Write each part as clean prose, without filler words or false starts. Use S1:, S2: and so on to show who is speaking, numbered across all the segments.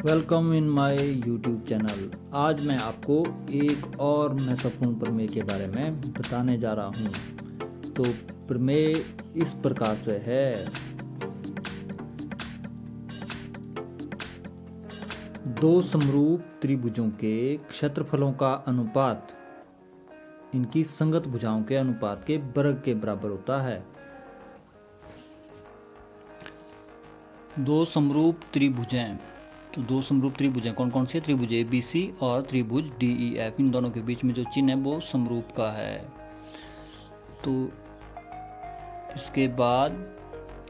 S1: Welcome in my YouTube channel. आज मैं आपको एक और महत्वपूर्ण प्रमेय के बारे में बताने जा रहा हूँ। तो प्रमेय इस प्रकार से है। दो समरूप त्रिभुजों के क्षेत्रफलों का अनुपात इनकी संगत भुजाओं के अनुपात के वर्ग के बराबर होता है। दो समरूप त्रिभुजें, तो दो समरूप त्रिभुजें कौन कौन सी? त्रिभुज ABC और त्रिभुज DEF, इन दोनों के बीच में जो चिन्ह है वो समरूप का है। तो इसके बाद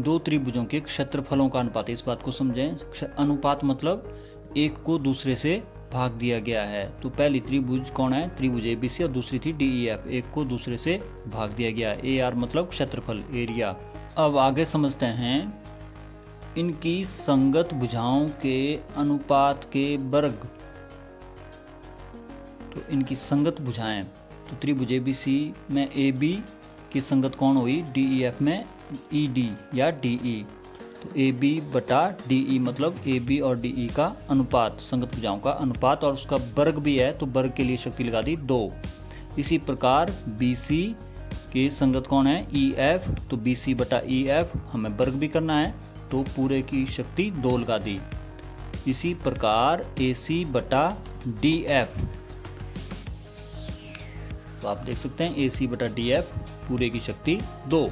S1: दो त्रिभुजों के क्षेत्रफलों का अनुपात, इस बात को समझें। अनुपात मतलब एक को दूसरे से भाग दिया गया है। तो पहली त्रिभुज कौन है? त्रिभुज ABC और दूसरी थी DEF, एक को दूसरे से भाग दिया गया। AR मतलब क्षेत्रफल, एरिया। अब आगे समझते हैं इनकी संगत भुजाओं के अनुपात के वर्ग। तो इनकी संगत भुजाएं, तो त्रिभुज ABC में AB की संगत कौन हुई? DEF में ED या DE। तो AB बटा DE मतलब AB और DE का अनुपात, संगत भुजाओं का अनुपात, और उसका वर्ग भी है तो वर्ग के लिए शक्ति लगा दी 2। इसी प्रकार BC की संगत कौन है? EF, तो BC बटा EF हमें वर्ग भी करना है तो पूरे की शक्ति 2 लगा दी। इसी प्रकार AC बटा DF, तो आप देख सकते हैं AC बटा DF पूरे की शक्ति 2।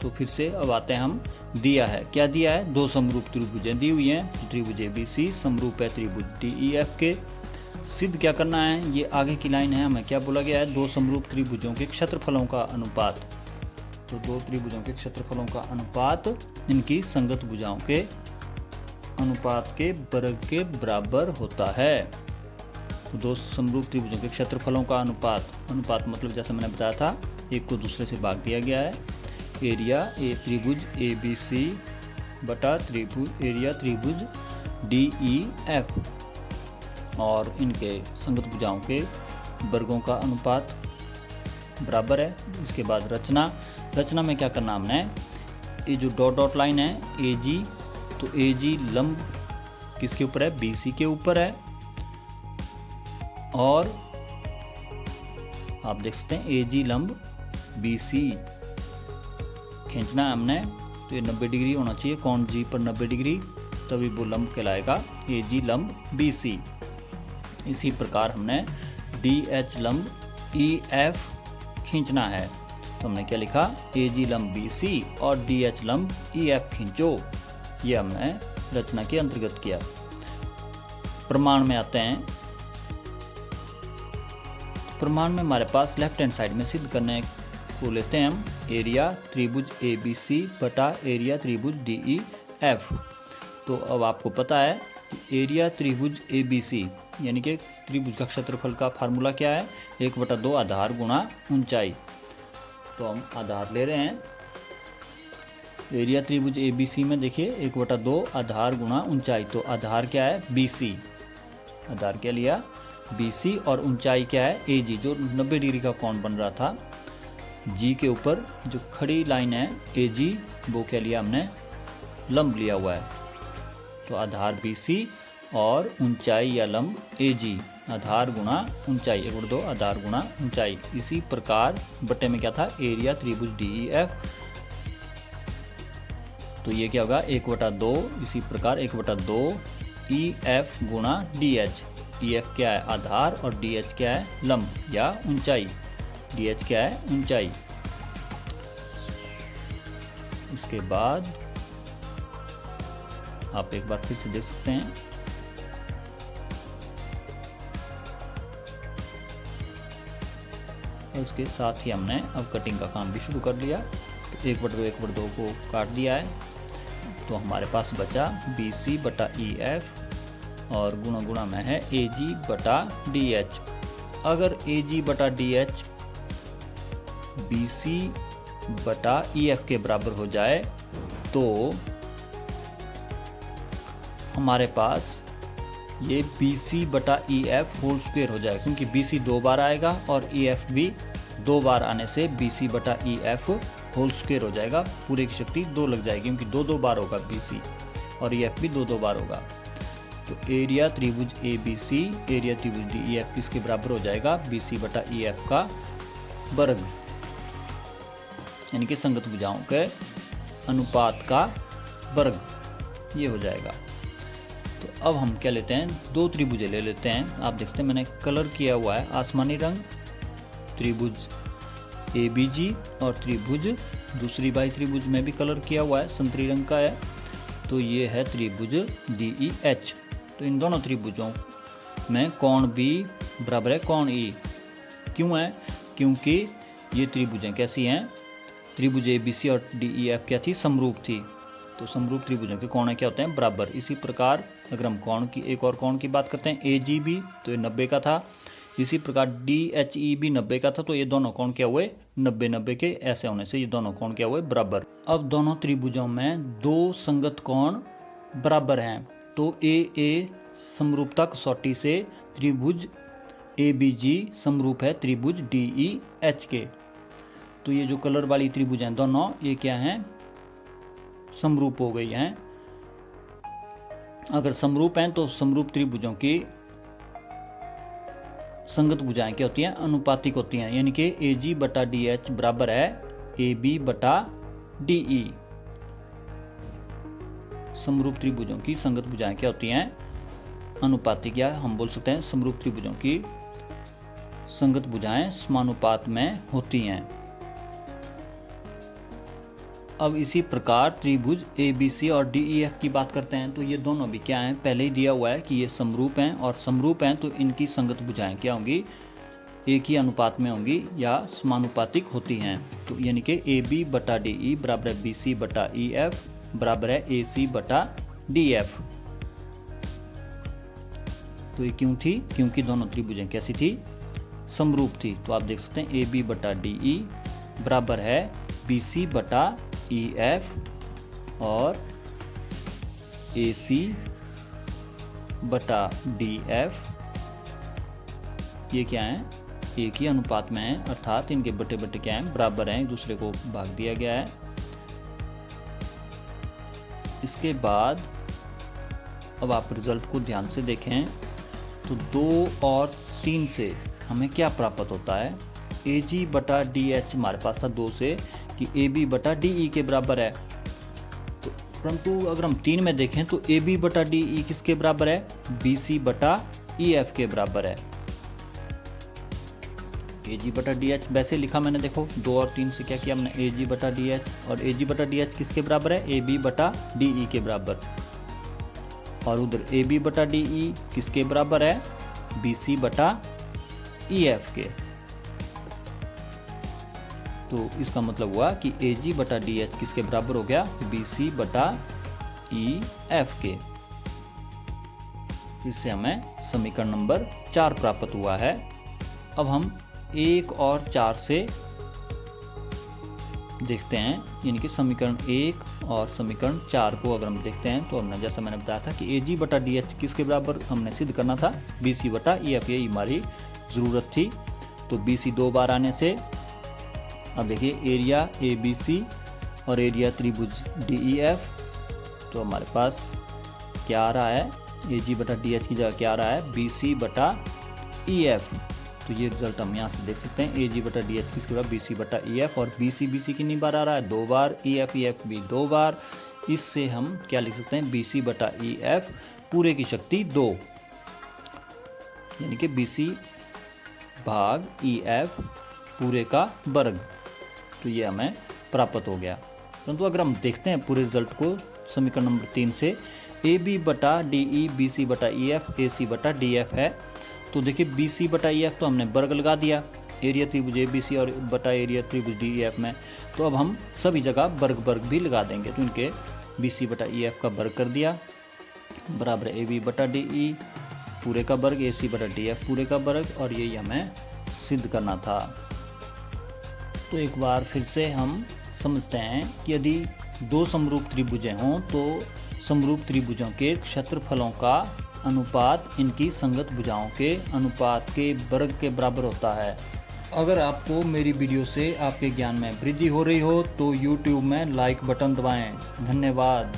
S1: तो फिर से अब आते हैं हम, दिया है क्या? दिया है दो समरूप त्रिभुजें दी हुई हैं। त्रिभुज ABC समरूप है त्रिभुज DEF के। सिद्ध क्या करना है? ये आगे की लाइन है, हमें क्या बोला गया है? दो समरूप त्रिभुजों के क्षेत्रफलों का अनुपात। तो दो त्रिभुजों के क्षेत्रफलों का अनुपात इनकी संगत भुजाओं के अनुपात के वर्ग के बराबर होता है। तो दो समरूप त्रिभुजों के क्षेत्रफलों का अनुपात मतलब जैसे मैंने बताया था, एक को दूसरे से भाग दिया गया है। एरिया त्रिभुज ABC बटा एरिया त्रिभुज DEF, और इनके संगत भुजाओं के वर्गों का अनुपात बराबर है। इसके बाद रचना में क्या करना हमने? ये जो डॉट डॉट लाइन है AG, तो AG लंब किसके ऊपर है? BC के ऊपर है। और आप देख सकते हैं AG लंब BC खींचना है हमने, तो ये 90 डिग्री होना चाहिए, कोण G पर 90 डिग्री, तभी वो लंब कहलाएगा AG लंब BC। इसी प्रकार हमने DH लंब EF खींचना है, तो हमने क्या लिखा? AG लंब BC और DH लंब EF खींचो। ये हमने रचना के अंतर्गत किया। प्रमाण में आते हैं। प्रमाण में हमारे पास लेफ्ट हैंड साइड में सिद्ध करने को लेते हैं हम एरिया त्रिभुज ABC बटा एरिया त्रिभुज DEF। तो अब आपको पता है एरिया त्रिभुज ABC यानी कि त्रिभुज का क्षेत्रफल का फार्मूला क्या है? 1/2 आधार गुणा ऊंचाई। तो हम आधार ले रहे हैं एरिया त्रिभुज ABC में, देखिए 1/2 आधार गुणा ऊंचाई। तो आधार क्या है? BC, आधार क्या लिया? BC, और ऊंचाई क्या है? AG, जो 90 डिग्री का कोण बन रहा था G के ऊपर, जो खड़ी लाइन है AG, वो क्या लिया हमने? लंब लिया हुआ है। तो आधार BC और ऊंचाई या लंब AG, आधार गुणा ऊंचाई, 1/2 आधार गुणा ऊंचाई। इसी प्रकार बट्टे में क्या था? एरिया त्रिभुज DEF, तो ये क्या होगा? 1/2। इसी प्रकार 1/2 EF गुणा DH। EF क्या है? आधार, और DH क्या है? लंब या ऊंचाई। DH क्या है? ऊंचाई। इसके बाद आप एक बार फिर से देख सकते हैं, और उसके साथ ही हमने अब कटिंग का काम भी शुरू कर लिया। तो 1/2 को काट दिया है, तो हमारे पास बचा BC बटा EF और गुणा में है AG बटा DH। अगर AG बटा DH BC बटा EF के बराबर हो जाए तो हमारे पास ये BC बटा EF होल स्क्वायर हो जाएगा, क्योंकि BC 2 बार आएगा और EF भी 2 बार आने से BC बटा EF होल स्क्वायर हो जाएगा, पूरे की शक्ति 2 लग जाएगी क्योंकि 2 बार होगा BC और EF भी 2 बार होगा। तो एरिया त्रिभुज ABC एरिया त्रिभुज DEF किसके बराबर हो जाएगा, BC बटा EF का वर्ग, यानी कि संगत भुजाओं के अनुपात का वर्ग ये हो जाएगा। तो अब हम क्या लेते हैं, 2 त्रिभुजें ले लेते हैं। आप देखते हैं मैंने कलर किया हुआ है आसमानी रंग, त्रिभुज ABG और त्रिभुज दूसरी बाई त्रिभुज में भी कलर किया हुआ है, संतरी रंग का है। तो ये है त्रिभुज DEH। तो इन दोनों त्रिभुजों में कोण B बराबर है कोण E। क्यों है, क्योंकि ये त्रिभुजें कैसी हैं, त्रिभुज ABC और DEF क्या थी, समरूप थी। तो समरूप त्रिभुजों के कोण क्या होते हैं, बराबर। इसी प्रकार अगर हम कोण की एक और कोण की बात करते हैं AGB, तो ये 90 का था। इसी प्रकार DHE भी 90 का था। तो ये दोनों कोण क्या हुए, 90-90 के, ऐसे होने से ये दोनों कोण क्या हुए, बराबर। अब दोनों त्रिभुजों में 2 संगत कोण बराबर हैं। तो AA समरूपता कसौटी से त्रिभुज ABG समरूप है त्रिभुज DEH के। तो ये जो कलर वाली त्रिभुज हैं दोनों, ये क्या हैं, समरूप हो गई हैं। अगर समरूप हैं तो समरूप त्रिभुजों की संगत भुजाएं क्या होती हैं, अनुपातिक होती हैं, यानी कि AG बटा DH बराबर है AB बटा DE। समरूप त्रिभुजों की संगत भुजाएं क्या होती हैं, अनुपातिक, या हम बोल सकते हैं समरूप त्रिभुजों की संगत भुजाएं समानुपात में होती हैं। अब इसी प्रकार त्रिभुज ABC और DEF की बात करते हैं। तो ये दोनों भी क्या हैं, पहले ही दिया हुआ है कि ये समरूप हैं, और समरूप हैं तो इनकी संगत भुजाएं क्या होंगी, एक ही अनुपात में होंगी या समानुपातिक होती हैं। तो यानी कि AB बटा DE बराबर है BC बटा EF बराबर है AC बटा DF। तो ये क्यों थी, क्योंकि दोनों त्रिभुजें कैसी थी, समरूप थी। तो आप देख सकते हैं AB बटा DE बराबर है BC बटा EF और AC बटा DF। ये क्या है, एक ही अनुपात में है, अर्थात इनके बटे बटे क्या हैं, बराबर हैं, एक दूसरे को भाग दिया गया है। इसके बाद अब आप रिजल्ट को ध्यान से देखें तो 2 और 3 से हमें क्या प्राप्त होता है, AG बटा DH हमारे पास था 2 से कि AB बटा DE के बराबर है। तो परंतु अगर हम 3 में देखें तो AB बटा DE किसके बराबर है, BC बटा EF के बराबर है। AG बटा DH वैसे लिखा मैंने, देखो 2 और 3 से क्या किया हमने, AG बटा DH, और AG बटा DH किसके बराबर है, AB बटा DE के बराबर। और उधर AB बटा DE किसके बराबर है, BC बटा EF के। तो इसका मतलब हुआ कि AG बटा DH किसके बराबर हो गया, BC बटा EF के। इससे हमें समीकरण नंबर 4 प्राप्त हुआ है। अब हम 1 और 4 से देखते हैं, यानी कि समीकरण 1 और समीकरण 4 को अगर हम देखते हैं तो हमने, जैसा मैंने बताया था कि AG बटा DH किसके बराबर हमने सिद्ध करना था, BC बटा EF, यही हमारी ज़रूरत थी। तो BC 2 बार आने से, अब देखिए एरिया ABC और एरिया त्रिभुज DEF, तो हमारे पास क्या आ रहा है, AG बटा DH की जगह क्या आ रहा है, BC बटा EF। तो ये रिजल्ट हम यहाँ से देख सकते हैं, AG बटा DH किसके बाद BC बटा EF, और BC कितनी बार आ रहा है, 2 बार, EF भी 2 बार। इससे हम क्या लिख सकते हैं, BC बटा EF पूरे की शक्ति 2, यानी कि BC भाग EF पूरे का वर्ग। तो ये हमें प्राप्त हो गया। परंतु अगर हम देखते हैं पूरे रिजल्ट को समीकरण नंबर 3 से, AB बटा DE BC बटा EF AC बटा DF है। तो देखिए BC बटा EF तो हमने वर्ग लगा दिया एरिया त्रिभुज ABC और बटा एरिया त्रिभुज DEF में। तो अब हम सभी जगह वर्ग भी लगा देंगे। तो इनके BC बटा EF का वर्ग कर दिया बराबर AB बटा DE पूरे का वर्ग, AC बटा DF पूरे का वर्ग, और यही हमें सिद्ध करना था। तो एक बार फिर से हम समझते हैं कि यदि 2 समरूप त्रिभुजें हों तो समरूप त्रिभुजों के क्षेत्रफलों का अनुपात इनकी संगत भुजाओं के अनुपात के वर्ग के बराबर होता है। अगर आपको मेरी वीडियो से आपके ज्ञान में वृद्धि हो रही हो तो YouTube में लाइक बटन दबाएं। धन्यवाद।